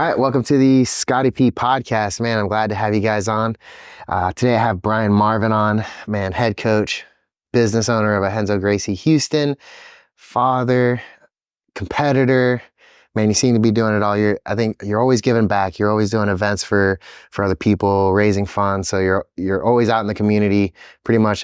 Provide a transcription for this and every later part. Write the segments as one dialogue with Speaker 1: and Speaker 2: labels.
Speaker 1: right, welcome to the Scotty P podcast, man. I'm glad to have you guys on. Today I have Brian Marvin on, man, head coach, business owner of Henzo Gracie Houston, father, competitor. Man, you seem to be doing it all. I think you're always giving back. You're always doing events for other people, raising funds. So you're always out in the community, pretty much,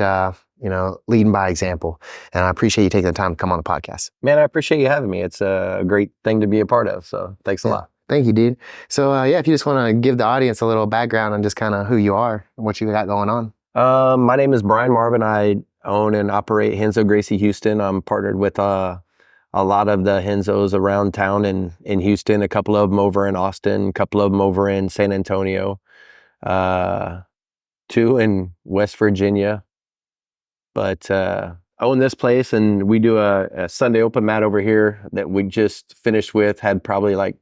Speaker 1: leading by example. And I appreciate you taking the time to come on the podcast.
Speaker 2: Man, I appreciate you having me. It's a great thing to be a part of. So thanks a lot.
Speaker 1: Thank you, dude. So if you just want to give the audience a little background on just kind of who you are and what you got going on.
Speaker 2: My name is Brian Marvin. I own and operate Henzo Gracie Houston. I'm partnered with a lot of the Henzos around town in Houston, a couple of them over in Austin, a couple of them over in San Antonio, 2 in West Virginia. But I own this place, and we do a Sunday open mat over here that we just finished with, had probably like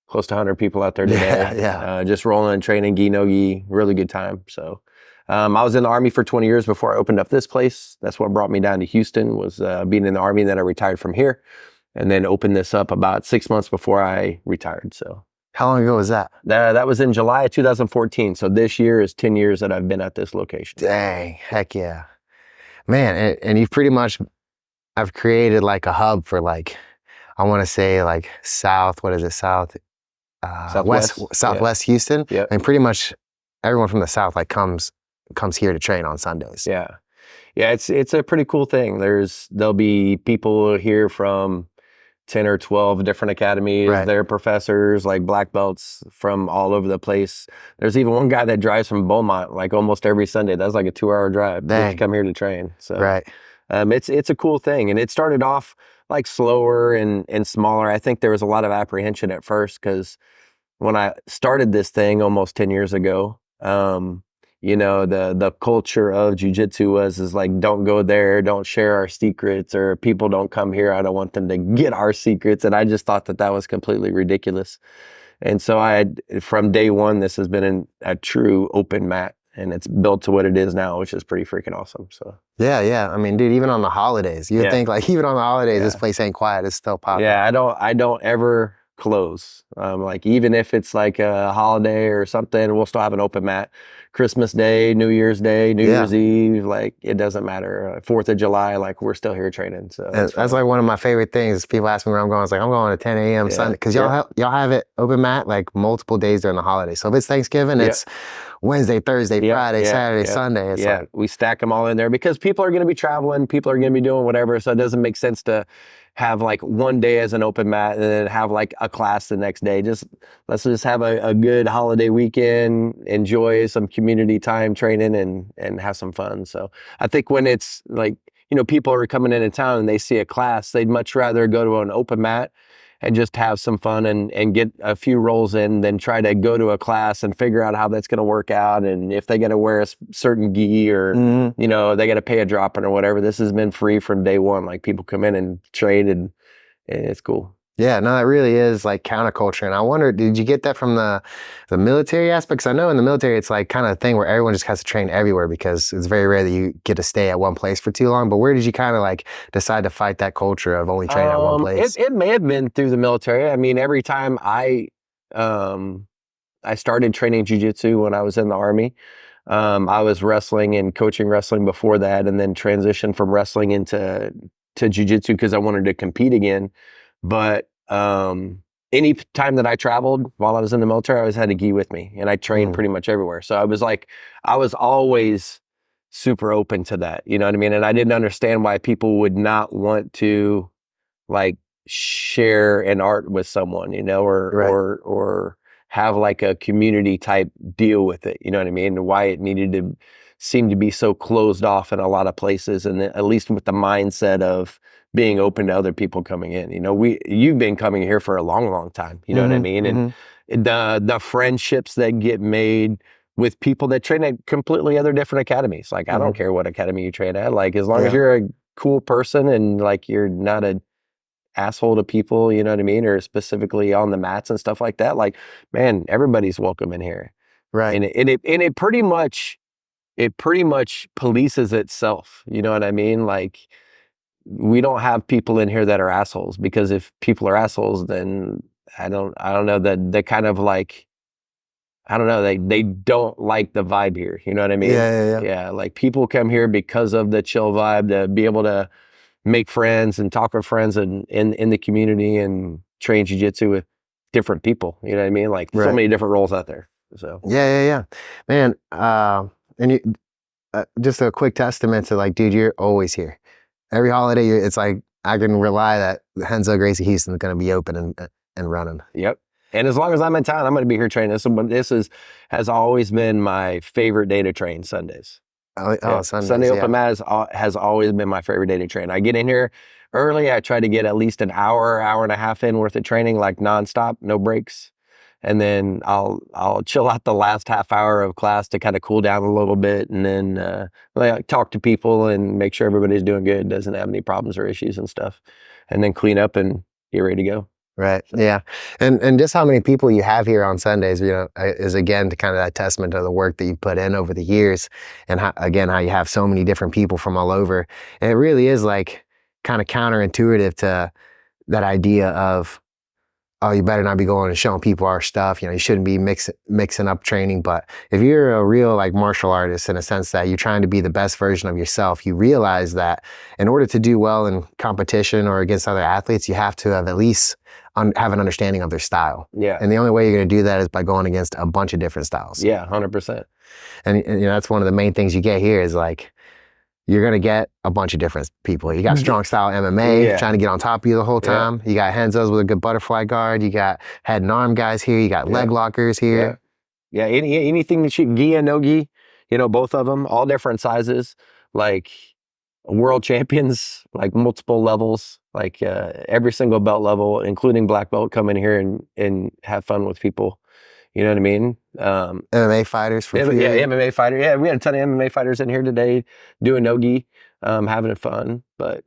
Speaker 2: close to 100 people out there today.
Speaker 1: Yeah.
Speaker 2: Just rolling and training, gi, no gi, really good time. So I was in the Army for 20 years before I opened up this place. That's what brought me down to Houston, was being in the Army. Then I retired from here and then opened this up about 6 months before I retired. So
Speaker 1: how long ago was that?
Speaker 2: That was in July of 2014. So this year is 10 years that I've been at this location.
Speaker 1: Dang, heck yeah. Man, and you've pretty much, I've created like a hub for like, I want to say like Southwest Houston.
Speaker 2: Yep.
Speaker 1: And pretty much everyone from the South like comes here to train on Sundays.
Speaker 2: Yeah. It's a pretty cool thing. There'll be people here from 10 or 12 different academies.
Speaker 1: Right.
Speaker 2: They're professors, like black belts from all over the place. There's even one guy that drives from Beaumont like almost every Sunday. That's like a 2-hour drive just to come here to train. So
Speaker 1: right.
Speaker 2: It's a cool thing. And it started off like slower and smaller. I think there was a lot of apprehension at first because when I started this thing almost 10 years ago, the culture of Jiu Jitsu is like, don't go there, don't share our secrets, or people don't come here, I don't want them to get our secrets. And I just thought that was completely ridiculous. And so from day one, this has been a true open mat, and it's built to what it is now, which is pretty freaking awesome. So
Speaker 1: yeah. I mean, dude, even on the holidays, you would think like even on the holidays, this place ain't quiet. It's still popping.
Speaker 2: Yeah, I don't ever close. Like even if it's like a holiday or something, we'll still have an open mat. Christmas Day, New Year's Day, New Year's Eve, like it doesn't matter. 4th of July, like we're still here training. So
Speaker 1: that's like one of my favorite things. People ask me where I'm going. It's like, I'm going at 10 a.m. Sunday. Because y'all have it open mat like multiple days during the holiday. So if it's Thanksgiving, it's Wednesday, Thursday, Friday, Saturday, Sunday. It's like,
Speaker 2: we stack them all in there because people are going to be traveling, people are going to be doing whatever. So it doesn't make sense to have like one day as an open mat and then have like a class the next day. Let's just have a good holiday weekend, enjoy some community time training and have some fun. So I think when it's like, people are coming into town and they see a class, they'd much rather go to an open mat and just have some fun and get a few rolls in than try to go to a class and figure out how that's going to work out. And if they got to wear a certain gi or, they got to pay a drop-in or whatever. This has been free from day one. Like people come in and trade and it's cool.
Speaker 1: Yeah, no, that really is like counterculture. And I wonder, did you get that from the military aspect? Because I know in the military, it's like kind of a thing where everyone just has to train everywhere because it's very rare that you get to stay at one place for too long. But where did you kind of like decide to fight that culture of only training at one place?
Speaker 2: It may have been through the military. I mean, every time I started training jiu-jitsu when I was in the Army, I was wrestling and coaching wrestling before that, and then transitioned from wrestling into jiu-jitsu because I wanted to compete again. But any time that I traveled while I was in the military, I always had a gi with me, and I trained pretty much everywhere. So I was always super open to that. You know what I mean? And I didn't understand why people would not want to like share an art with someone, or have like a community type deal with it. You know what I mean? And why it needed to seem to be so closed off in a lot of places, and at least with the mindset of being open to other people coming in. You've been coming here for a long, long time. You know what I mean? And the friendships that get made with people that train at completely other different academies. Like, I don't care what academy you train at. Like, as long as you're a cool person and like you're not an asshole to people, you know what I mean? Or specifically on the mats and stuff like that. Like, man, everybody's welcome in here.
Speaker 1: Right.
Speaker 2: And it pretty much polices itself. You know what I mean? Like, we don't have people in here that are assholes, because if people are assholes, then I don't know that they kind of like, I don't know, they don't like the vibe here. You know what I mean? Yeah. Like people come here because of the chill vibe, to be able to make friends and talk with friends and in the community and train jiu-jitsu with different people. You know what I mean? Like so many different roles out there. So
Speaker 1: yeah. Man, and you, just a quick testament to like, dude, you're always here. Every holiday, it's like I can rely that Renzo Gracie Houston is going to be open and running.
Speaker 2: Yep. And as long as I'm in town, I'm going to be here training. Has always been my favorite day to train, Sundays.
Speaker 1: Sundays,
Speaker 2: Sunday open mat has always been my favorite day to train. I get in here early. I try to get at least an hour and a half in worth of training, like nonstop, no breaks. And then I'll chill out the last half hour of class to kind of cool down a little bit, and then like talk to people and make sure everybody's doing good, doesn't have any problems or issues and stuff, and then clean up and get ready to go.
Speaker 1: Right. Yeah. And just how many people you have here on Sundays, you know, is again to kind of that testament to the work that you put in over the years, and how you have so many different people from all over. And it really is like kind of counterintuitive to that idea of, oh, you better not be going and showing people our stuff. You know, you shouldn't be mixing up training. But if you're a real like martial artist, in a sense that you're trying to be the best version of yourself, you realize that in order to do well in competition or against other athletes, you have to have at least have an understanding of their style.
Speaker 2: Yeah.
Speaker 1: And the only way you're going to do that is by going against a bunch of different styles.
Speaker 2: Yeah, 100%.
Speaker 1: And you know, that's one of the main things you get here is like, you're going to get a bunch of different people. You got strong style MMA trying to get on top of you the whole time. You got Renzo's with a good butterfly guard. You got head and arm guys here. You got leg lockers here.
Speaker 2: Yeah. Anything that you gi and no gi, you know, both of them, all different sizes, like world champions, like multiple levels, like every single belt level, including black belt, come in here and have fun with people. You know what I mean?
Speaker 1: MMA fighters for free.
Speaker 2: Yeah, MMA fighter. Yeah, we had a ton of MMA fighters in here today doing no-gi, having fun. But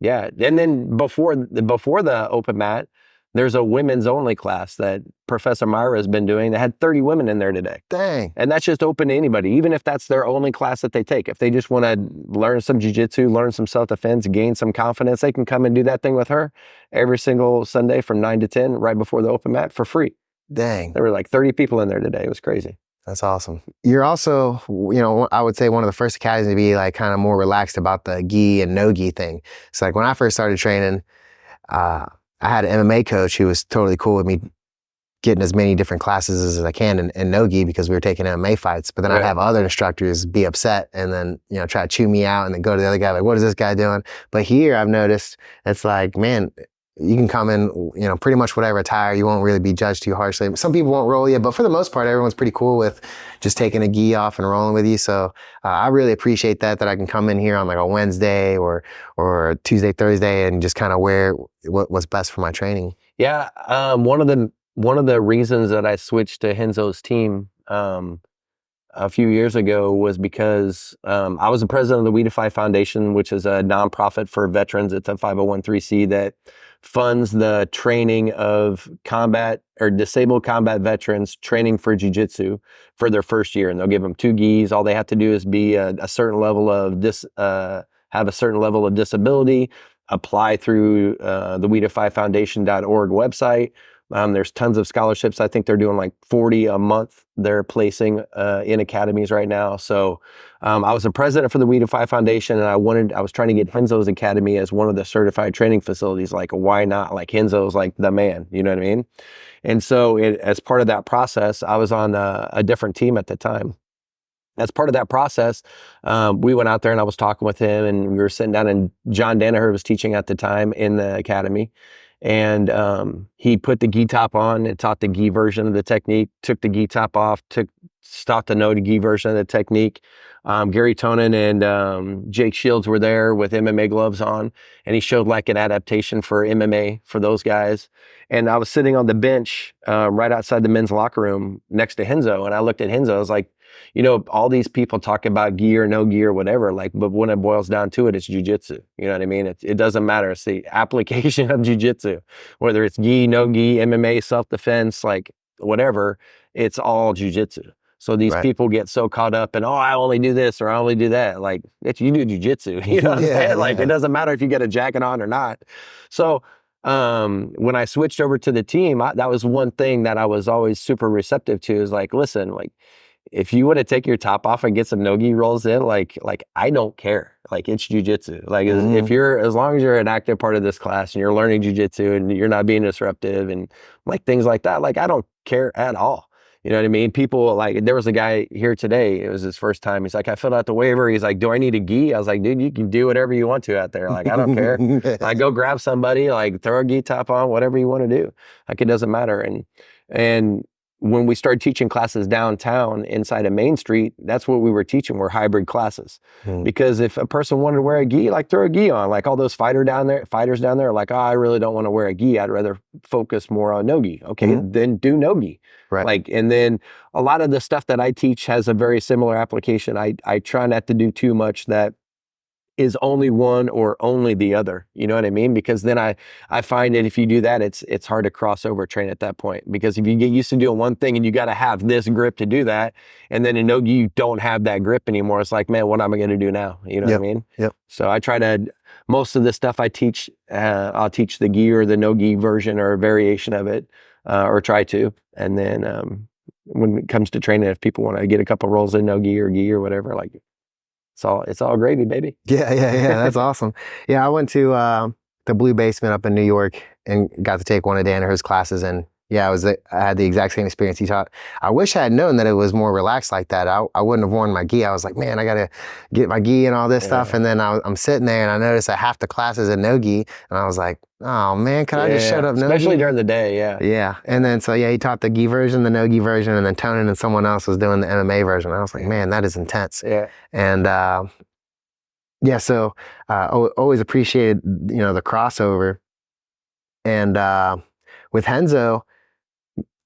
Speaker 2: yeah, and then before the open mat, there's a women's only class that Professor Myra has been doing that had 30 women in there today.
Speaker 1: Dang.
Speaker 2: And that's just open to anybody, even if that's their only class that they take. If they just want to learn some jiu-jitsu, learn some self-defense, gain some confidence, they can come and do that thing with her every single Sunday from 9 to 10 right before the open mat for free.
Speaker 1: Dang.
Speaker 2: There were like 30 people in there today. It was crazy.
Speaker 1: That's awesome. You're also, you know, I would say one of the first academies to be like kind of more relaxed about the gi and no gi thing. So like when I first started training, I had an MMA coach who was totally cool with me getting as many different classes as I can in no gi because we were taking MMA fights. But then I'd have other instructors be upset and then, you know, try to chew me out and then go to the other guy like, what is this guy doing? But here I've noticed it's like, man, you can come in, you know, pretty much whatever attire. You won't really be judged too harshly. Some people won't roll you, but for the most part, everyone's pretty cool with just taking a gi off and rolling with you. So I really appreciate that I can come in here on like a Wednesday or Tuesday, Thursday, and just kind of wear what's best for my training.
Speaker 2: Yeah, one of the reasons that I switched to Renzo's team a few years ago was because I was the president of the We Defy Foundation, which is a nonprofit for veterans. It's a 501(c)(3) that funds the training of combat or disabled combat veterans training for jiu-jitsu for their first year. And they'll give them 2 gis. All they have to do is be a certain level of have a certain level of disability, apply through the WeDefyFoundation.org website. There's tons of scholarships. I think they're doing like 40 a month. They're placing in academies right now. So I was the president for the We Defy Foundation, and I was trying to get Renzo's Academy as one of the certified training facilities. Like, why not? Like, Renzo's like the man, you know what I mean? And so as part of that process, I was on a different team at the time. As part of that process, we went out there and I was talking with him, and we were sitting down, and John Danaher was teaching at the time in the academy. And he put the gi top on and taught the gi version of the technique, took the gi top off, stopped the no gi version of the technique. Gary Tonin and Jake Shields were there with MMA gloves on, and he showed like an adaptation for MMA for those guys. And I was sitting on the bench right outside the men's locker room next to Renzo, and I looked at Renzo. I was like, you know, all these people talk about gi or no gi or whatever, like, but when it boils down to it, it's jiu-jitsu. You know what I mean? It doesn't matter. It's the application of jiu-jitsu, whether it's gi, no gi, MMA, self-defense, like whatever, it's all jiu-jitsu. So these people get so caught up in, oh, I only do this or I only do that. Like, you do jiu-jitsu. You know what I'm saying? Like, it doesn't matter if you get a jacket on or not. So when I switched over to the team, that was one thing that I was always super receptive to, is like, listen, like, if you want to take your top off and get some no-gi rolls in, like I don't care. Like, it's jiu-jitsu. Like, if you're, as long as you're an active part of this class and you're learning jiu-jitsu and you're not being disruptive and like things like that, like, I don't care at all. You know what I mean? People, like, there was a guy here today, it was his first time. He's like, I filled out the waiver. He's like, do I need a gi? I was like, dude, you can do whatever you want to out there. Like, I don't care. Like, go grab somebody, like, throw a gi top on, whatever you want to do. Like, it doesn't matter. And when we started teaching classes downtown inside of Main Street, that's what we were teaching, were hybrid classes. Because if a person wanted to wear a gi, like, throw a gi on. Like, all those fighters down there are like, oh, I really don't want to wear a gi. I'd rather focus more on no-gi. Okay, then do no-gi. Right. Like, and then a lot of the stuff that I teach has a very similar application. I try not to do too much that is only one or only the other. You know what I mean? Because then I find that if you do that, it's hard to cross over train at that point. Because if you get used to doing one thing and you got to have this grip to do that, and then in no-gi you don't have that grip anymore, it's like, man, what am I going to do now? You know what I mean? Yep. So I try to, most of the stuff I teach, I'll teach the gi or the no-gi version or a variation of it, or try to. And then when it comes to training, if people want to get a couple rolls in no-gi or gi or whatever, like, it's all gravy, baby.
Speaker 1: Yeah. That's awesome. Yeah, I went to the Blue Basement up in New York and got to take one of Danaher's classes, and yeah, I had the exact same experience he taught. I wish I had known that it was more relaxed like that. I wouldn't have worn my gi. I was like, man, I gotta get my gi and all this stuff. And then I'm sitting there and I noticed that half the class is in no gi, and I was like, oh man, could I just shut up no gi?
Speaker 2: Especially during the day,
Speaker 1: Yeah. And then he taught the gi version, the no gi version, and then Tonin and someone else was doing the MMA version. I was like, man, that is intense. Yeah. And so always appreciated, the crossover. And with Renzo,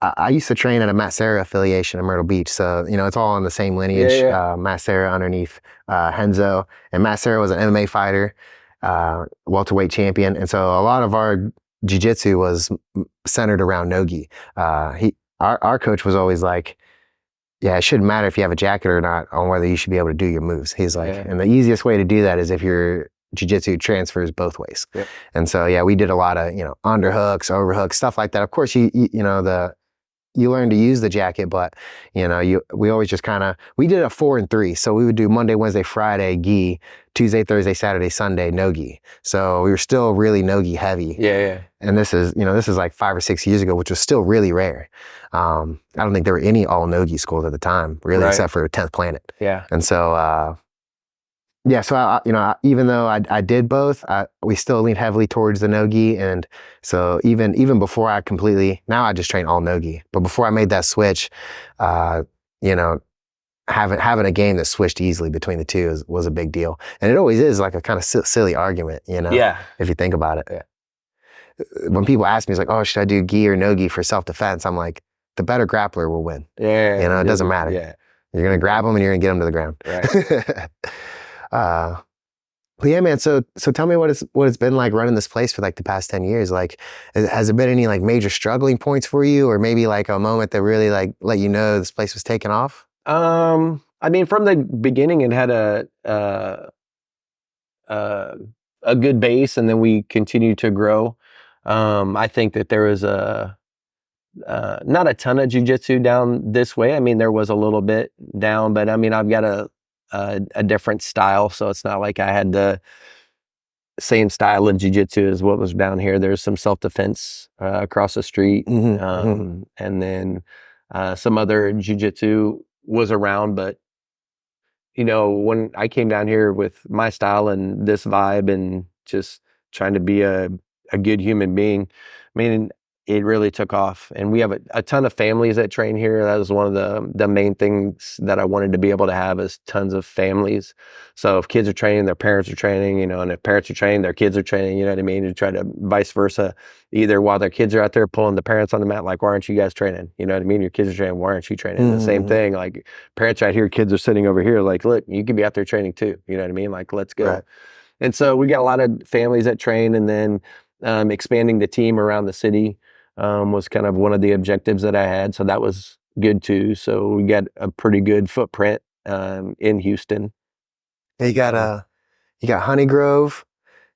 Speaker 1: I used to train at a Matt Serra affiliation in Myrtle Beach. So, it's all on the same lineage. Matt Serra underneath Renzo. And Matt Serra was an MMA fighter, welterweight champion. And so a lot of our jiu-jitsu was centered around no-gi. Our coach was always like, yeah, it shouldn't matter if you have a jacket or not on whether you should be able to do your moves. He's like, and the easiest way to do that is if your jiu-jitsu transfers both ways. And so, we did a lot of, underhooks, overhooks, stuff like that. Of course, you learn to use the jacket, but we always just we did a 4 and 3. So we would do Monday, Wednesday, Friday gi, Tuesday, Thursday, Saturday, Sunday no gi. So we were still really no gi heavy. And this is like 5 or 6 years ago, which was still really rare. I don't think there were any all no gi schools at the time, really, except for 10th Planet. And so so even though I did both, we still leaned heavily towards the no-gi. And so even before I completely, now I just train all no-gi. But before I made that switch, having a game that switched easily between the two was a big deal. And it always is like a kind of silly argument, if you think about it. When people ask me, it's like, oh, should I do gi or no-gi for self-defense? I'm like, the better grappler will win. It doesn't matter. You're going to grab them and you're going to get them to the ground. But yeah, man, so tell me what it's been like running this place for like the past 10 years. Like, has there been any like major struggling points for you, or maybe like a moment that really like let you know this place was taking off?
Speaker 2: I mean, from the beginning, it had a good base, and then we continued to grow. I think that there was not a ton of jiu-jitsu down this way. I mean, there was a little bit down, but I mean, I've got a different style, so it's not like I had the same style of jiu-jitsu as what was down here. There's some self-defense across the street, and then some other jiu-jitsu was around. But when I came down here with my style and this vibe and just trying to be a good human being, I mean, it really took off. And we have a ton of families that train here. That was one of the main things that I wanted to be able to have, is tons of families. So if kids are training, their parents are training, and if parents are training, their kids are training, you know what I mean? To try to vice versa, either while their kids are out there pulling the parents on the mat, like, why aren't you guys training? You know what I mean? Your kids are training, why aren't you training? The same thing, like, parents right here, kids are sitting over here, like, look, you could be out there training too. You know what I mean? Like, let's go. Right. And so we got a lot of families that train, and then expanding the team around the city was kind of one of the objectives that I had. So that was good too. So we got a pretty good footprint in Houston.
Speaker 1: You got Honey Grove,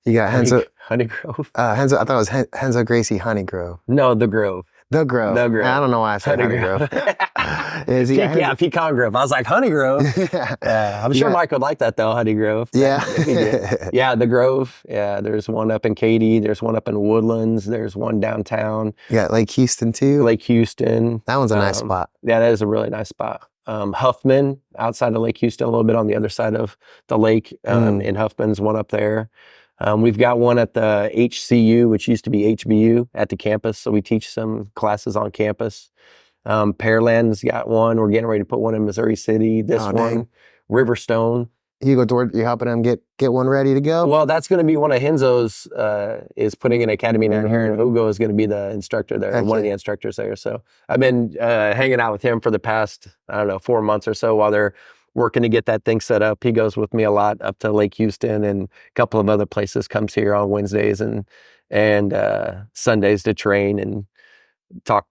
Speaker 1: You got Henzo.
Speaker 2: Honey Grove.
Speaker 1: Henzo. I thought it was Henzo Gracie Honeygrove.
Speaker 2: No, the Grove.
Speaker 1: The Grove.
Speaker 2: The Grove.
Speaker 1: I don't know why I said
Speaker 2: Honey
Speaker 1: Honeygrove.
Speaker 2: Pecan Grove. I was like, Honey Grove. I'm sure Mike would like that though, Honey Grove.
Speaker 1: Yeah.
Speaker 2: Yeah, the Grove. Yeah, there's one up in Katy. There's one up in Woodlands. There's one downtown.
Speaker 1: Yeah, Lake Houston too.
Speaker 2: Lake Houston.
Speaker 1: That one's a nice spot.
Speaker 2: Yeah, that is a really nice spot. Huffman, outside of Lake Houston, a little bit on the other side of the lake. In Huffman's one up there. We've got one at the HCU, which used to be HBU, at the campus. So we teach some classes on campus. Pearland's got one. We're getting ready to put one in Missouri City. This one, dang. Riverstone.
Speaker 1: You're helping them get one ready to go?
Speaker 2: Well, that's going to be one of Henzo's, is putting an academy down here, and Hugo is going to be the instructor there, one of the instructors there. So I've been hanging out with him for the past, 4 months or so while they're working to get that thing set up. He goes with me a lot up to Lake Houston and a couple of other places, comes here on Wednesdays and Sundays to train and talk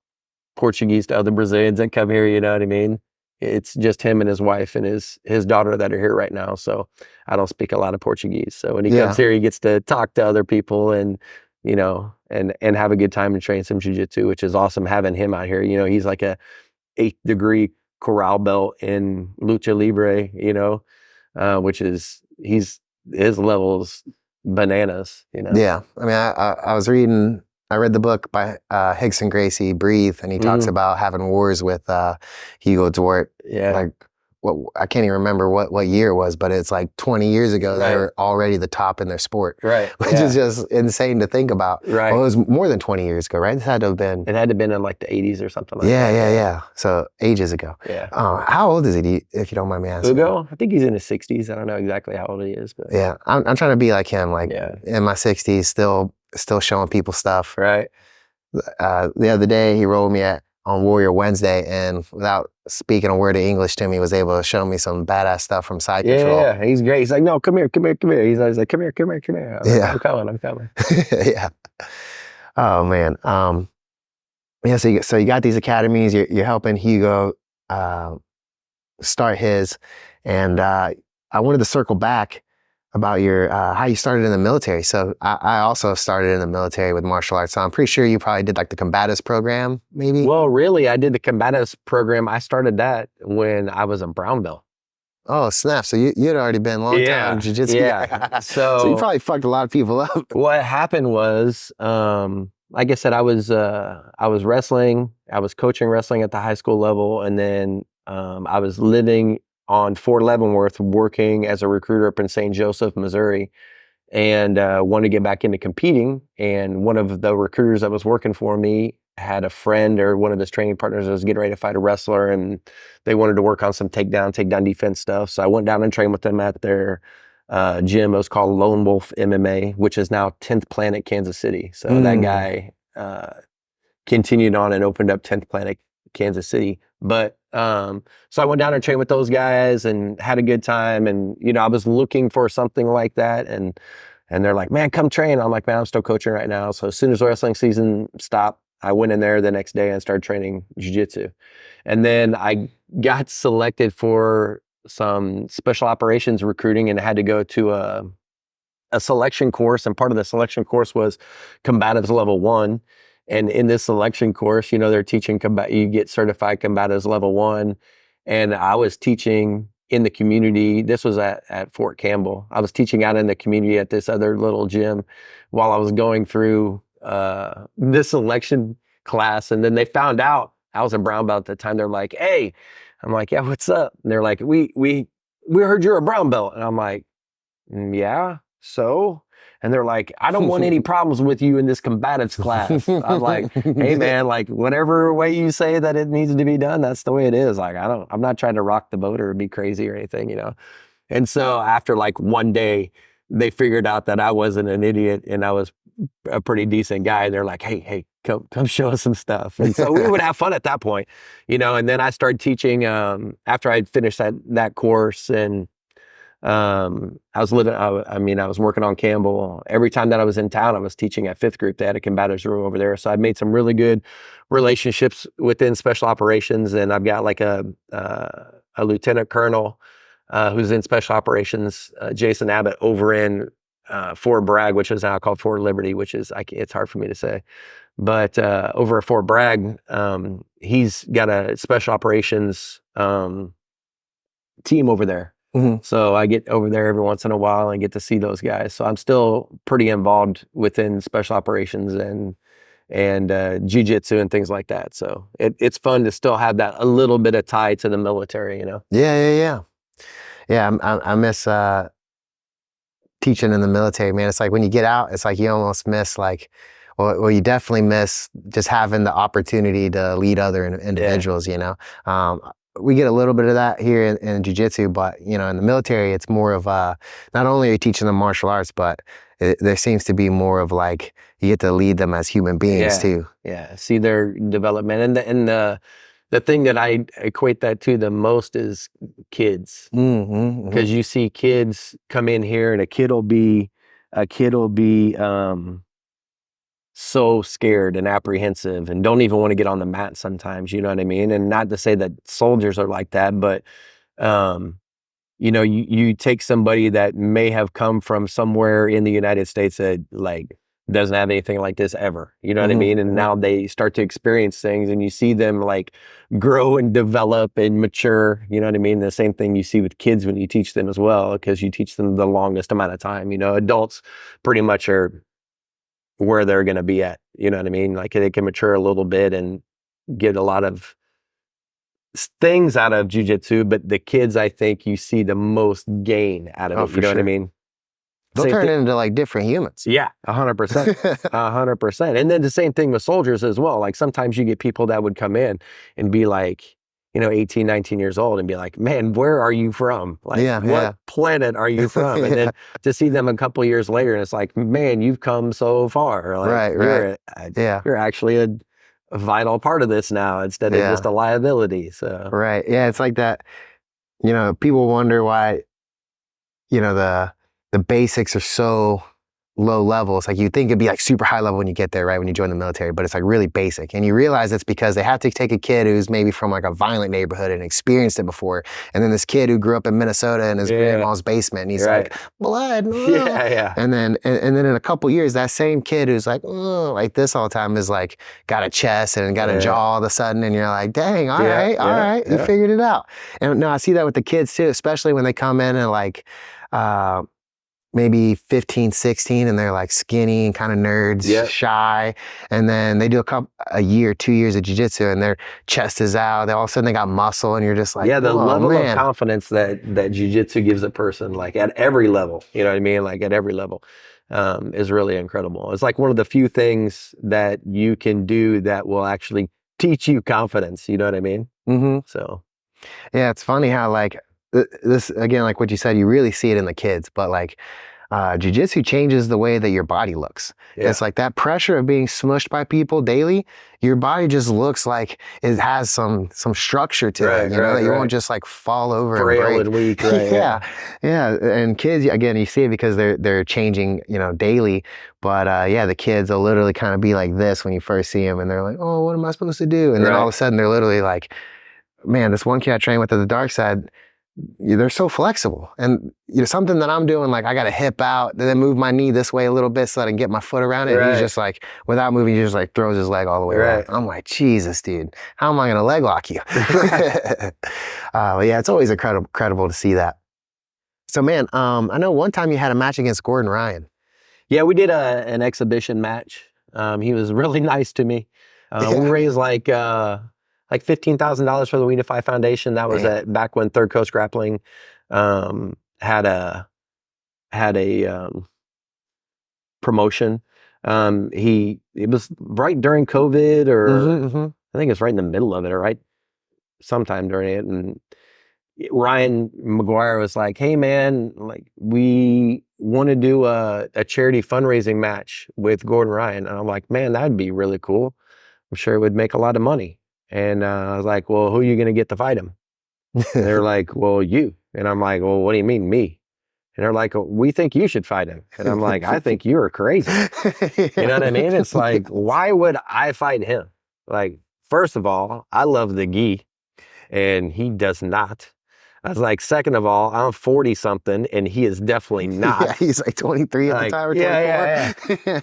Speaker 2: Portuguese to other Brazilians that come here, you know what I mean? It's just him and his wife and his daughter that are here right now. So I don't speak a lot of Portuguese. So when he comes here, he gets to talk to other people and, and have a good time and train some jiu-jitsu, which is awesome having him out here. He's like a 8th degree corral belt in lucha libre, which is, his level's bananas,
Speaker 1: Yeah. I mean, I read the book by Hickson Gracie, Breathe, and he talks about having wars with Hugo Dwart.
Speaker 2: Yeah.
Speaker 1: Like, I can't even remember what year it was, but it's like 20 years ago. Right. They were already the top in their sport.
Speaker 2: Right.
Speaker 1: Which is just insane to think about.
Speaker 2: Right.
Speaker 1: Well, it was more than 20 years ago, right? It had to have been
Speaker 2: in like the 80s or something like that.
Speaker 1: Yeah. So ages ago.
Speaker 2: Yeah.
Speaker 1: How old is he, if you don't mind me asking?
Speaker 2: Hugo? I think he's in his 60s. I don't know exactly how old he is. But
Speaker 1: yeah. I'm trying to be like him, in my 60s, still showing people stuff.
Speaker 2: Right.
Speaker 1: The other day, he rolled me on Warrior Wednesday, and without speaking a word of English to me, was able to show me some badass stuff from Side Control.
Speaker 2: Yeah, he's great. He's like, no, come here. He's always like, come here.
Speaker 1: Yeah.
Speaker 2: I'm coming.
Speaker 1: Yeah. Oh, man. Yeah, so you got these academies. You're helping Hugo start his, and I wanted to circle back about your how you started in the military. So I also started in the military with martial arts. So I'm pretty sure you probably did like the combatives program, maybe?
Speaker 2: Well, really, I did the combatives program. I started that when I was a brown belt.
Speaker 1: Oh, snap. So you'd already been a long time in jiu-jitsu.
Speaker 2: Yeah.
Speaker 1: So you probably fucked a lot of people up.
Speaker 2: What happened was, like I said, I was wrestling. I was coaching wrestling at the high school level. And then I was living on Fort Leavenworth, working as a recruiter up in St. Joseph, Missouri, and wanted to get back into competing. And one of the recruiters that was working for me had a friend or one of his training partners that was getting ready to fight a wrestler, and they wanted to work on some takedown defense stuff. So I went down and trained with them at their gym. It was called Lone Wolf MMA, which is now 10th Planet Kansas City. So that guy continued on and opened up 10th Planet Kansas City. But so I went down and trained with those guys and had a good time. And, I was looking for something like that. And they're like, man, come train. I'm like, man, I'm still coaching right now. So as soon as the wrestling season stopped, I went in there the next day and started training jiu-jitsu. And then I got selected for some special operations recruiting and had to go to a selection course. And part of the selection course was combatives level 1. And in this selection course, they're teaching you get certified combatives level 1. And I was teaching in the community. This was at Fort Campbell. I was teaching out in the community at this other little gym while I was going through this selection class. And then they found out I was a brown belt at the time. They're like, hey, I'm like, yeah, what's up? And they're like, we heard you're a brown belt. And I'm like, yeah, so? And they're like, I don't want any problems with you in this combatives class. I'm like, hey man, like whatever way you say that it needs to be done, that's the way it is. Like, I'm not trying to rock the boat or be crazy or anything, And so after like one day, they figured out that I wasn't an idiot and I was a pretty decent guy. They're like, hey, come show us some stuff. And so we would have fun at that point, and then I started teaching after I'd finished that course. And I was working on Campbell. Every time that I was in town, I was teaching at Fifth Group. They had a combatives room over there. So I made some really good relationships within special operations. And I've got like a lieutenant colonel who's in special operations, Jason Abbott, over in Fort Bragg, which is now called Fort Liberty, which is it's hard for me to say. But over at Fort Bragg, he's got a special operations team over there.
Speaker 1: Mm-hmm.
Speaker 2: So I get over there every once in a while and get to see those guys. So I'm still pretty involved within special operations and Jiu Jitsu and things like that. So it's fun to still have that a little bit of tie to the military, you know?
Speaker 1: Yeah, I miss teaching in the military, man. It's like when you get out, it's like you almost miss like, well, you definitely miss just having the opportunity to lead other individuals, you know? We get a little bit of that here in jiu-jitsu, but you know, in the military, it's more of not only are you teaching them martial arts, but there seems to be more of like, you get to lead them as human beings too.
Speaker 2: Yeah, see their development. And the thing that I equate that to the most is kids. Because you see kids come in here and a kid will be so scared and apprehensive and don't even want to get on the mat sometimes, you know what I mean? And not to say that soldiers are like that, but you know, you take somebody that may have come from somewhere in the United States that like doesn't have anything like this ever, you know what I mean? And now they start to experience things and you see them like grow and develop and mature, you know what I mean? The same thing you see with kids when you teach them as well, because you teach them the longest amount of time. You know, adults pretty much are where they're going to be at, you know what I mean? Like they can mature a little bit and get a lot of things out of jiu-jitsu, but the kids, I think you see the most gain out of it, you know what I mean?
Speaker 1: They'll turn into like different humans.
Speaker 2: Yeah, 100%, 100%. And then the same thing with soldiers as well. Like sometimes you get people that would come in and be like, you know, 18, 19 years old and be like, man, where are you from? Like, what planet are you from? And then to see them a couple of years later and it's like, man, you've come so far. Like, you're actually a vital part of this now instead of just a liability. So
Speaker 1: yeah, it's like that. You know, people wonder why, you know, the basics are so low level. It's like you think it'd be like super high level when you get there, right? When you join the military, but it's like really basic. And you realize it's because they have to take a kid who's maybe from like a violent neighborhood and experienced it before. And then this kid who grew up in Minnesota in his grandma's basement and he's like, blood. And then in a couple years, that same kid who's like, oh, like this all the time is like got a chest and got a jaw all of a sudden. And you're like, dang, all right, you figured it out. And no, I see that with the kids too, especially when they come in and like, maybe 15, 16, and they're like skinny and kind of nerds, shy. And then they do a year, 2 years of jiu-jitsu and their chest is out. All of a sudden they got muscle and you're just like,
Speaker 2: the level of confidence that jiu-jitsu gives a person, like at every level, you know what I mean? Like at every level, is really incredible. It's like one of the few things that you can do that will actually teach you confidence. You know what I mean? So.
Speaker 1: Yeah, it's funny how like, this again, like what you said, you really see it in the kids, but like jiu-jitsu changes the way that your body looks. It's like that pressure of being smushed by people daily, your body just looks like it has some structure to it, you know, that you won't just like fall over
Speaker 2: frail and weak.
Speaker 1: Yeah. And kids, again, you see it because they're changing, you know, daily. But the kids will literally kind of be like this when you first see them and they're like, oh, what am I supposed to do? And then all of a sudden they're literally like, man, this one kid I trained with at the dark side, they're so flexible. And you know, something that I'm doing, like I got to hip out, then move my knee this way a little bit so that I can get my foot around it. And he's just like, without moving, he just like throws his leg all the way around. I'm like, Jesus, dude, how am I going to leg lock you? But yeah, it's always incredible to see that. So man, I know one time you had a match against Gordon Ryan.
Speaker 2: Yeah, we did an exhibition match. He was really nice to me. We raised like $15,000 for the We Defy Foundation. That was back when Third Coast Grappling had a promotion. It was right during COVID, or I think it was right in the middle of it, or right sometime during it. And Ryan McGuire was like, "Hey man, like we want to do a charity fundraising match with Gordon Ryan." And I'm like, "Man, that'd be really cool. I'm sure it would make a lot of money." And I was like, well, who are you going to get to fight him? And they're like, well, you. And I'm like, well, what do you mean, me? And they're like, we think you should fight him. And I'm like, I think you're crazy. You know what I mean? It's like, why would I fight him? Like, first of all, I love the gi, and he does not. I was like, second of all, I'm 40 something and he is definitely not.
Speaker 1: Yeah, he's like 23 at the time or 24.
Speaker 2: Yeah.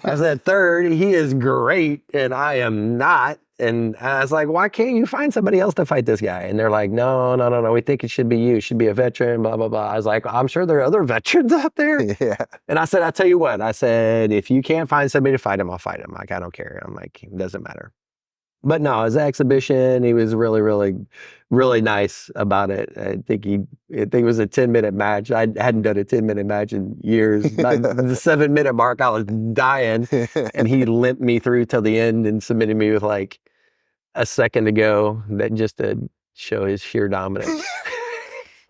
Speaker 2: I said, third, he is great and I am not. And I was like, why can't you find somebody else to fight this guy? And they're like, no. We think it should be you. It should be a veteran, blah, blah, blah. I was like, I'm sure there are other veterans out there.
Speaker 1: Yeah.
Speaker 2: And I said, I'll tell you what. I said, if you can't find somebody to fight him, I'll fight him. Like, I don't care. I'm like, it doesn't matter. But no, his exhibition, he was really, really, really nice about it. I think it was a 10-minute match. I hadn't done a 10-minute match in years. By the 7-minute mark, I was dying. And he limped me through till the end and submitted me with like a second to go, that just to show his sheer dominance.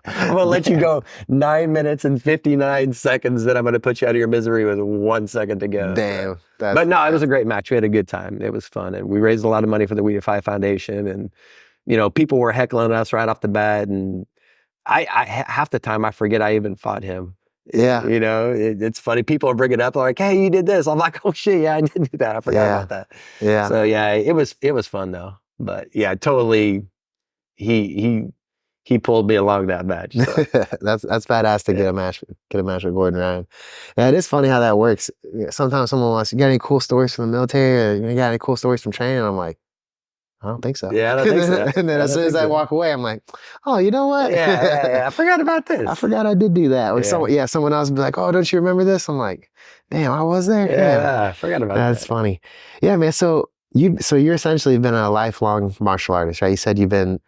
Speaker 2: I'm going to let you go 9 minutes and 59 seconds, then I'm going to put you out of your misery with 1 second to go.
Speaker 1: Damn.
Speaker 2: But no, it was a great match. We had a good time. It was fun. And we raised a lot of money for the We Defy Foundation. And, you know, people were heckling us right off the bat. And I half the time I forget I even fought him.
Speaker 1: Yeah.
Speaker 2: You know, it's funny. People are bringing it up. They're like, hey, you did this. I'm like, oh shit, yeah, I did do that. I forgot about that.
Speaker 1: Yeah.
Speaker 2: So yeah, it was fun though. But yeah, totally. He pulled me along that match. So.
Speaker 1: That's badass to get a match with Gordon Ryan. Yeah, it is funny how that works. Sometimes someone wants, you got any cool stories from the military, or you got any cool stories from training? I'm like, I don't think so.
Speaker 2: Yeah, I don't think so.
Speaker 1: And then as soon as I walk away, I'm like, oh, you know what?
Speaker 2: Yeah. I forgot about this.
Speaker 1: I forgot I did do that. Or someone else would be like, oh, don't you remember this? I'm like, damn, I was there.
Speaker 2: Yeah, I forgot about that.
Speaker 1: That's funny. Yeah, man. So you're essentially been a lifelong martial artist, right? You said you've been,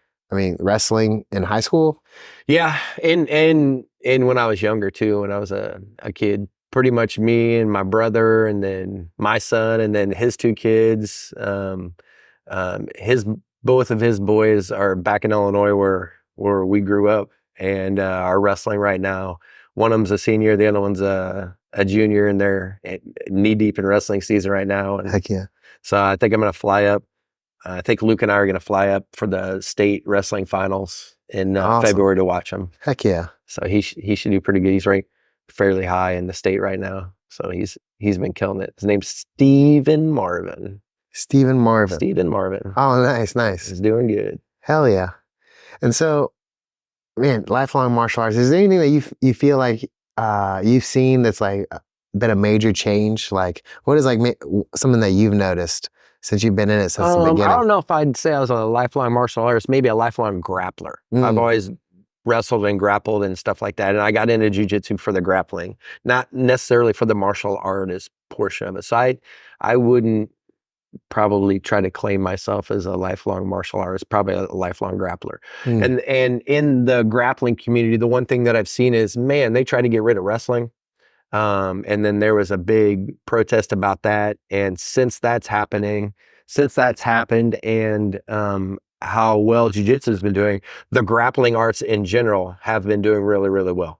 Speaker 1: wrestling in high school?
Speaker 2: Yeah, and when I was younger too, when I was a kid, pretty much me and my brother, and then my son, and then his two kids. Both of his boys are back in Illinois where we grew up, and are wrestling right now. One of them's a senior, the other one's a junior, and they're knee deep in wrestling season right now. And
Speaker 1: heck yeah!
Speaker 2: So I think I'm gonna fly up. I think Luke and I are going to fly up for the state wrestling finals in February to watch him.
Speaker 1: Heck yeah.
Speaker 2: So he should do pretty good. He's ranked fairly high in the state right now. So he's been killing it. His name's Stephen Marvin.
Speaker 1: Stephen Marvin. Oh, nice.
Speaker 2: He's doing good.
Speaker 1: Hell yeah. And so, man, lifelong martial arts, is there anything that you feel like you've seen that's like been a major change? Like, what is like something that you've noticed since you've been in it since the beginning?
Speaker 2: I don't know if I'd say I was a lifelong martial artist, maybe a lifelong grappler. I've always wrestled and grappled and stuff like that. And I got into jiu-jitsu for the grappling, not necessarily for the martial artist portion of it. So I wouldn't probably try to claim myself as a lifelong martial artist, probably a lifelong grappler. And in the grappling community, the one thing that I've seen is, man, they try to get rid of wrestling. And then there was a big protest about that. And since that's happened and how well jiu-jitsu has been doing, the grappling arts in general have been doing really, really well.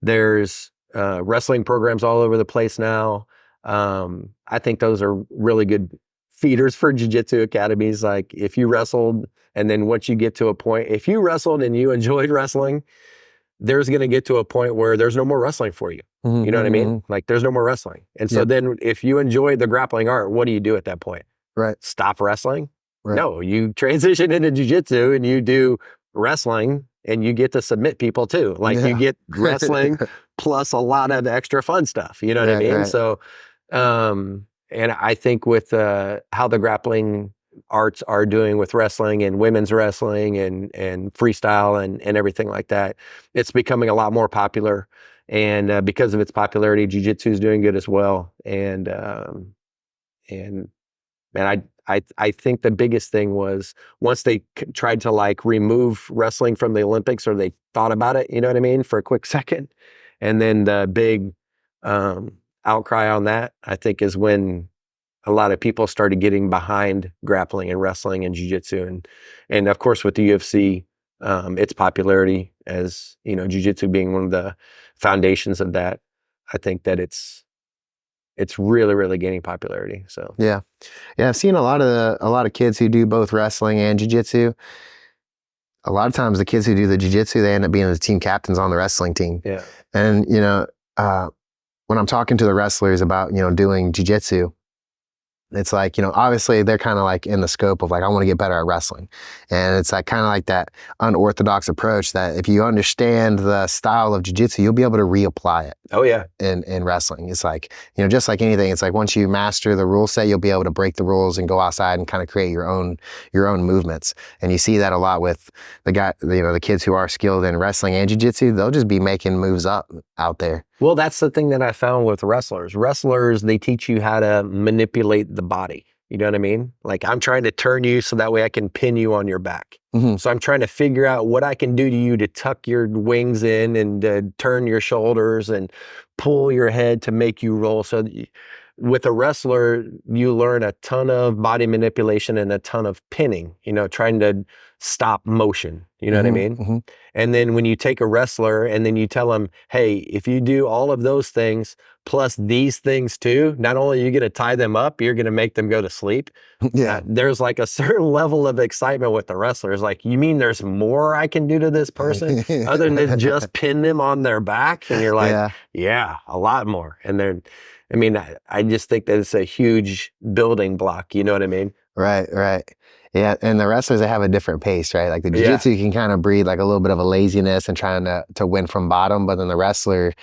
Speaker 2: There's wrestling programs all over the place now. I think those are really good feeders for jiu-jitsu academies. Like if you wrestled and then once you get to a point, if you wrestled and you enjoyed wrestling, there's going to get to a point where there's no more wrestling for you. You know what I mean? Like there's no more wrestling. And so then if you enjoy the grappling art, what do you do at that point?
Speaker 1: Right.
Speaker 2: Stop wrestling?
Speaker 1: Right.
Speaker 2: No, you transition into jiu-jitsu and you do wrestling and you get to submit people too. Like you get wrestling plus a lot of extra fun stuff. You know what I mean?
Speaker 1: Right.
Speaker 2: So, and I think with how the grappling arts are doing with wrestling and women's wrestling and freestyle and everything like that, it's becoming a lot more popular. And because of its popularity, jiu-jitsu is doing good as well. And man, I think the biggest thing was once they tried to like remove wrestling from the Olympics, or they thought about it, you know what I mean, for a quick second. And then the big outcry on that, I think, is when a lot of people started getting behind grappling and wrestling and jiu-jitsu. And of course, with the UFC, its popularity as, you know, jiu-jitsu being one of the foundations of that, I think that it's really, really gaining popularity. So
Speaker 1: yeah, I've seen a lot of kids who do both wrestling and jiu-jitsu. A lot of times the kids who do the jiu-jitsu, they end up being the team captains on the wrestling team.
Speaker 2: Yeah.
Speaker 1: And, you know, when I'm talking to the wrestlers about, you know, doing jiu-jitsu, It's like, obviously they're kind of like in the scope of like, I want to get better at wrestling. And it's like kind of like that unorthodox approach that if you understand the style of jiu-jitsu, you'll be able to reapply it.
Speaker 2: Oh yeah.
Speaker 1: In wrestling. It's like, just like anything, it's like once you master the rule set, you'll be able to break the rules and go outside and kind of create your own movements. And you see that a lot with the kids who are skilled in wrestling and jiu-jitsu. They'll just be making moves up out there.
Speaker 2: Well, that's the thing that I found with wrestlers. Wrestlers, they teach you how to manipulate the body. You know what I mean? Like, I'm trying to turn you so that way I can pin you on your back.
Speaker 1: Mm-hmm.
Speaker 2: So I'm trying to figure out what I can do to you to tuck your wings in and turn your shoulders and pull your head to make you roll. So with a wrestler, you learn a ton of body manipulation and a ton of pinning, trying to stop motion. You know what I mean?
Speaker 1: Mm-hmm.
Speaker 2: And then when you take a wrestler and then you tell them, hey, if you do all of those things plus these things too, not only are you going to tie them up, you're going to make them go to sleep.
Speaker 1: Yeah.
Speaker 2: There's like a certain level of excitement with the wrestlers. Like, you mean there's more I can do to this person other than just pin them on their back? And you're like, yeah, a lot more. And I just think that it's a huge building block. You know what I mean?
Speaker 1: Right. Yeah, and the wrestlers, they have a different pace, right? Like the jiu-jitsu can kind of breed like a little bit of a laziness and trying to win from bottom, but then the wrestler,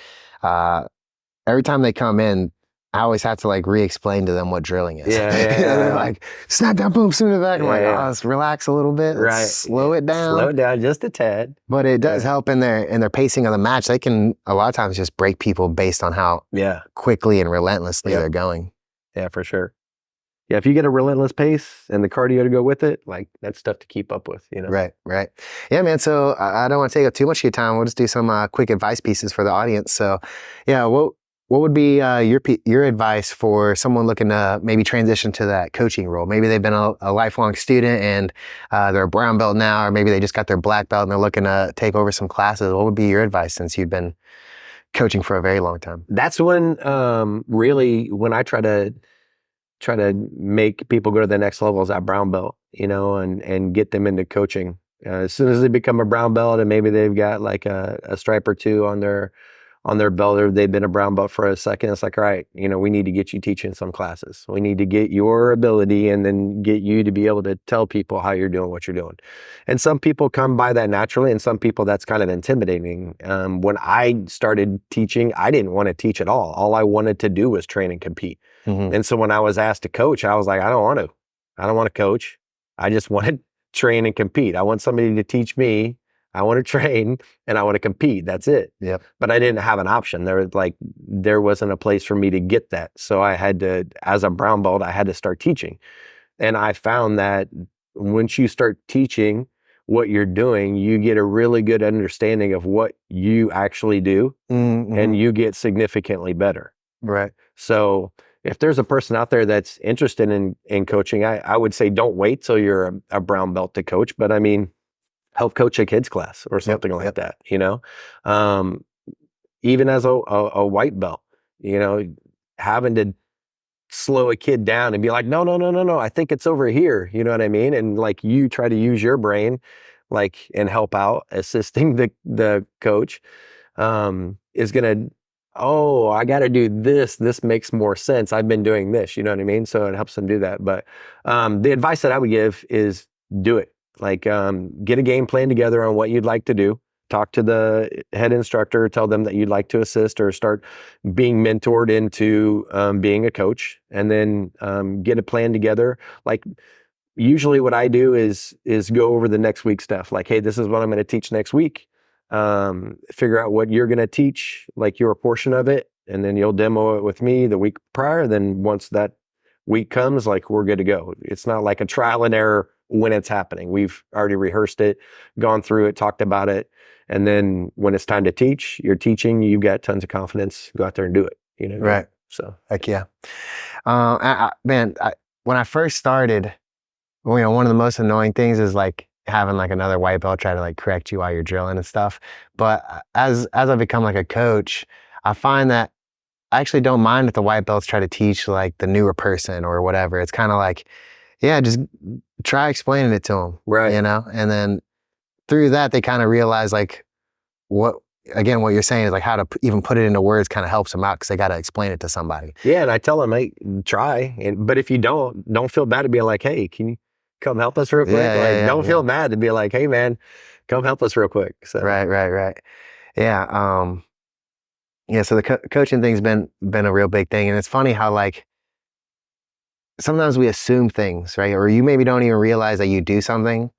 Speaker 1: every time they come in, I always have to like re-explain to them what drilling is. They're like, snap down, boom, swing it back. I'm like, let's relax a little bit. Let's slow it down.
Speaker 2: Slow it down just a tad.
Speaker 1: But it does help in their pacing of the match. They can a lot of times just break people based on how quickly and relentlessly they're going.
Speaker 2: Yeah, for sure. Yeah, if you get a relentless pace and the cardio to go with it, like, that's tough to keep up with,
Speaker 1: Right. Yeah, man. So I don't want to take up too much of your time. We'll just do some quick advice pieces for the audience. So, yeah, what would be your advice for someone looking to maybe transition to that coaching role? Maybe they've been a lifelong student and they're a brown belt now, or maybe they just got their black belt and they're looking to take over some classes. What would be your advice since you've been coaching for a very long time?
Speaker 2: That's when really when I try to make people go to the next level is at brown belt, and get them into coaching. As soon as they become a brown belt and maybe they've got like a stripe or two on their belt, or they've been a brown belt for a second, it's like, all right, we need to get you teaching some classes. We need to get your ability and then get you to be able to tell people how you're doing what you're doing. And some people come by that naturally, and some people that's kind of intimidating. When I started teaching, I didn't want to teach at all. All I wanted to do was train and compete. Mm-hmm. And so when I was asked to coach, I was like, I don't want to coach. I just want to train and compete. I want somebody to teach me. I want to train and I want to compete. That's it.
Speaker 1: Yep.
Speaker 2: But I didn't have an option. There wasn't a place for me to get that. So I had to, as a brown belt, I had to start teaching. And I found that once you start teaching what you're doing, you get a really good understanding of what you actually do, and you get significantly better.
Speaker 1: Right.
Speaker 2: So if there's a person out there that's interested in coaching, I would say don't wait till you're a brown belt to coach. But help coach a kids class or something like that, even as a white belt, having to slow a kid down and be like, no, I think it's over here. You know what I mean? And like, you try to use your brain, like, and help out assisting the coach, is going to, I got to do this. This makes more sense. I've been doing this, you know what I mean? So it helps them do that. But the advice that I would give is do it. Like, get a game plan together on what you'd like to do. Talk to the head instructor, tell them that you'd like to assist or start being mentored into being a coach, and then get a plan together. Like, usually what I do is go over the next week stuff. Like, hey, this is what I'm going to teach next week. Figure out what you're going to teach, like your portion of it, and then you'll demo it with me the week prior. Then once that week comes, like, we're good to go. It's not like a trial and error when it's happening. We've already rehearsed it, gone through it, talked about it. And then when it's time to teach, you're teaching, you've got tons of confidence, go out there and do it,
Speaker 1: Right.
Speaker 2: So.
Speaker 1: Heck yeah. When I first started, one of the most annoying things is like having like another white belt try to like correct you while you're drilling and stuff. But as I've become like a coach, I find that I actually don't mind if the white belts try to teach like the newer person or whatever. It's kind of like, just try explaining it to them.
Speaker 2: Right.
Speaker 1: And then through that, they kind of realize like what again, what you're saying is like how to even put it into words kind of helps them out because they got to explain it to somebody.
Speaker 2: Yeah, and I tell them, hey, try. But if you don't feel bad to be like, hey, can you come help us real quick? Don't feel bad to be like, hey, man, come help us real quick. So
Speaker 1: Right. Yeah. Yeah. So the coaching thing's been a real big thing, and it's funny how like sometimes we assume things, right? Or you maybe don't even realize that you do something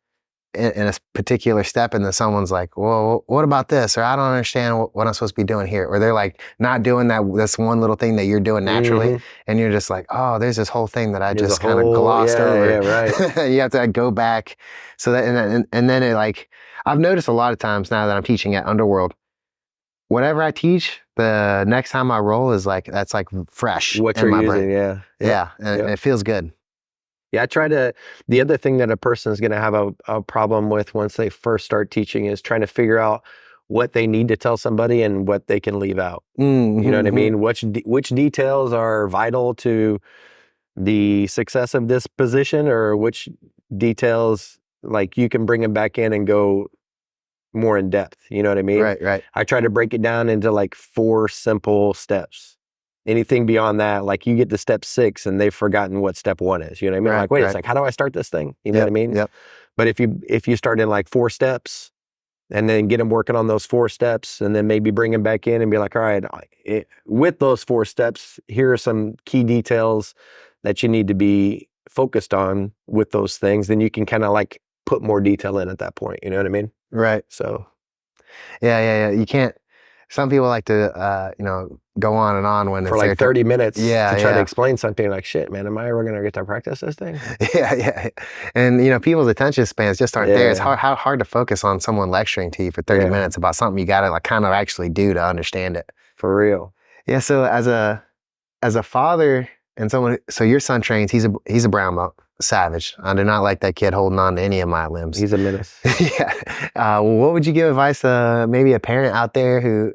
Speaker 1: in a particular step, and then someone's like, well, what about this? Or I don't understand what I'm supposed to be doing here. Or they're like not doing this one little thing that you're doing naturally. And you're just like, oh, there's this whole thing that I just kind of glossed over.
Speaker 2: Yeah, right.
Speaker 1: You have to like, go back. So that, and then it like, I've noticed a lot of times now that I'm teaching at Underworld, whatever I teach, the next time I roll is like, that's like fresh.
Speaker 2: What you're using, yeah.
Speaker 1: Yeah, and it feels good.
Speaker 2: Yeah, the other thing that a person is going to have a problem with once they first start teaching is trying to figure out what they need to tell somebody and what they can leave out.
Speaker 1: Mm-hmm.
Speaker 2: You know what I mean? Which details are vital to the success of this position, or which details, like, you can bring them back in and go more in depth. You know what I mean?
Speaker 1: Right.
Speaker 2: I try to break it down into like 4 simple steps. Anything beyond that, like you get to step 6 and they've forgotten what step 1 is. You know what I mean? Like, wait a sec, how do I start this thing? You know what I mean?
Speaker 1: Yep.
Speaker 2: But if you start in like 4 steps and then get them working on those 4 steps and then maybe bring them back in and be like, all right, with those 4 steps, here are some key details that you need to be focused on with those things. Then you can kind of like put more detail in at that point. You know what I mean?
Speaker 1: Right.
Speaker 2: So.
Speaker 1: Yeah. You can't. Some people like to, go on and on when
Speaker 2: for
Speaker 1: it's
Speaker 2: like 30 minutes to try to
Speaker 1: to
Speaker 2: explain something. Like, shit, man, am I ever going to get to practice this thing?
Speaker 1: Yeah. And, people's attention spans just aren't there. It's hard to focus on someone lecturing to you for 30 minutes about something you got to like kind of actually do to understand it.
Speaker 2: For real.
Speaker 1: Yeah. So as a father and someone, so your son trains, he's a brown belt, savage. I do not like that kid holding on to any of my limbs.
Speaker 2: He's a menace.
Speaker 1: Yeah. What would you give advice to maybe a parent out there who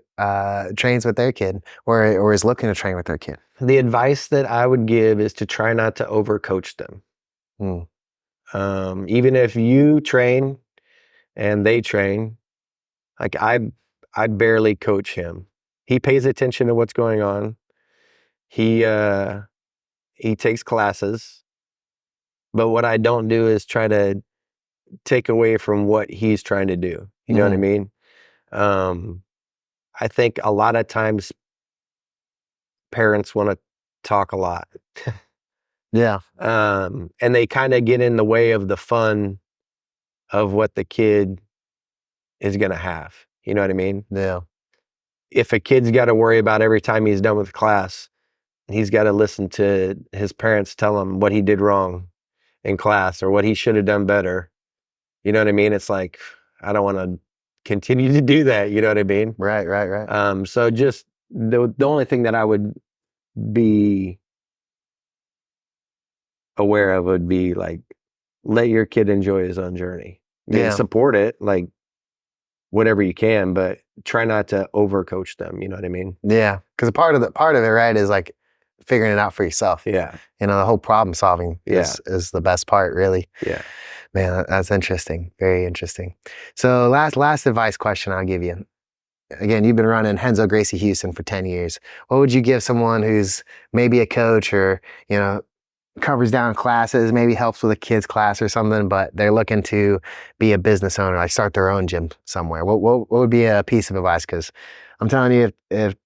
Speaker 1: trains with their kid or is looking to train with their kid?
Speaker 2: The advice that I would give is to try not to overcoach them. Even if you train and they train, like I barely coach him. He pays attention to what's going on. He takes classes, but what I don't do is try to take away from what he's trying to do. You know what I mean? I think a lot of times parents want to talk a lot.
Speaker 1: Yeah.
Speaker 2: And they kind of get in the way of the fun of what the kid is going to have. You know what I mean?
Speaker 1: Yeah.
Speaker 2: If a kid's got to worry about every time he's done with class, he's got to listen to his parents tell him what he did wrong in class or what he should have done better. You know what I mean? It's like, I don't want to continue to do that. You know what I mean?
Speaker 1: Right.
Speaker 2: So just the only thing that I would be aware of would be like, let your kid enjoy his own journey.
Speaker 1: Yeah.
Speaker 2: Support it, like whatever you can, but try not to overcoach them. You know what I mean?
Speaker 1: Yeah. Because part of it, right, is like figuring it out for yourself.
Speaker 2: Yeah.
Speaker 1: The whole problem solving is the best part, really.
Speaker 2: Yeah.
Speaker 1: Man, that's interesting. Very interesting. So last advice question I'll give you. Again, you've been running Renzo Gracie Houston for 10 years. What would you give someone who's maybe a coach or, covers down classes, maybe helps with a kid's class or something, but they're looking to be a business owner, like start their own gym somewhere? What would be a piece of advice? Because I'm telling you, if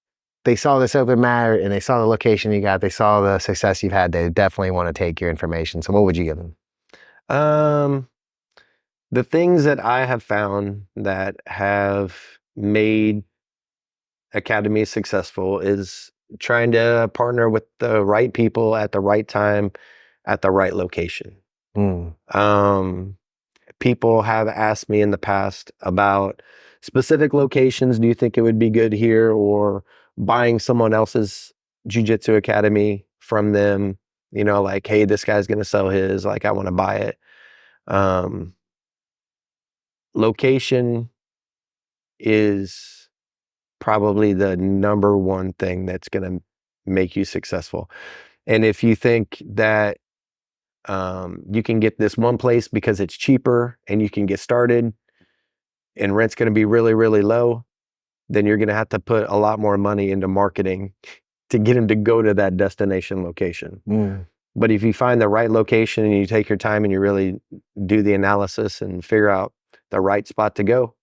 Speaker 1: they saw this open mat and they saw the location you got, they saw the success you've had, they definitely want to take your information. So what would you give them?
Speaker 2: The things that I have found that have made academies successful is trying to partner with the right people at the right time at the right location. People have asked me in the past about specific locations. Do you think it would be good here, or buying someone else's jiu-jitsu academy from them? Like, hey, this guy's going to sell his, like, I want to buy it. Location is probably the number one thing that's going to make you successful. And if you think that you can get this one place because it's cheaper and you can get started and rent's going to be really, really low, then you're going to have to put a lot more money into marketing to get them to go to that destination location. But if you find the right location and you take your time and you really do the analysis and figure out the right spot to go,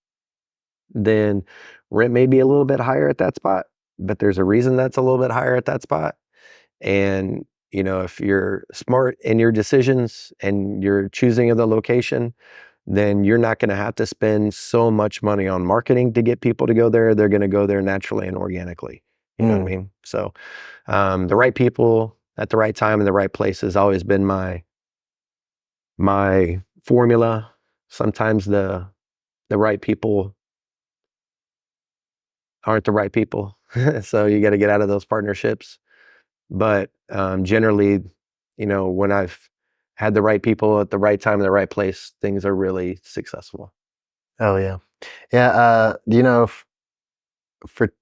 Speaker 2: then rent may be a little bit higher at that spot, but there's a reason that's a little bit higher at that spot. And, you know, if you're smart in your decisions and your choosing of the location, then you're not going to have to spend so much money on marketing to get people to go there. They're going to go there naturally and organically. You know what I mean? So the right people at the right time in the right place has always been my formula. Sometimes the right people aren't the right people. So you got to get out of those partnerships. But generally, you know, when I've had the right people at the right time in the right place, things are really successful.
Speaker 1: Oh yeah. Yeah. Do you know for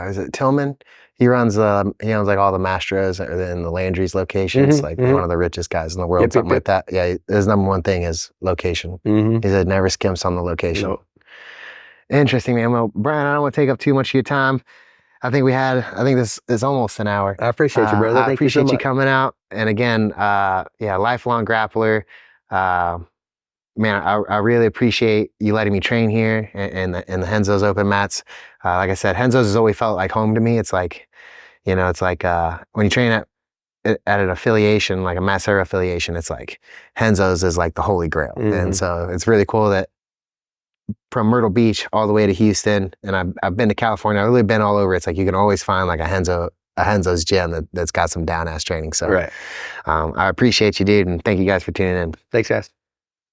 Speaker 1: is it Tillman? He owns like all the Mastros in the Landry's locations, like one of the richest guys in the world, something like that. Yeah, his number one thing is location. He said never skimps on the location.
Speaker 2: Nope.
Speaker 1: Interesting, man. Well, Brian, I don't want to take up too much of your time. I think this is almost an hour.
Speaker 2: I appreciate you, brother.
Speaker 1: I appreciate you coming out. And again, lifelong grappler. Man, I really appreciate you letting me train here in the Renzo's open mats. Like I said, Renzo's has always felt like home to me. It's like, you know, it's like when you train at an affiliation, like a Massera affiliation, it's like Renzo's is like the holy grail. And so it's really cool that from Myrtle Beach all the way to Houston, and I've been to California. I've really been all over. It's like you can always find like a Renzo's gym that's got some down ass training. So I appreciate you, dude, and thank you guys for tuning in.
Speaker 2: Thanks, guys.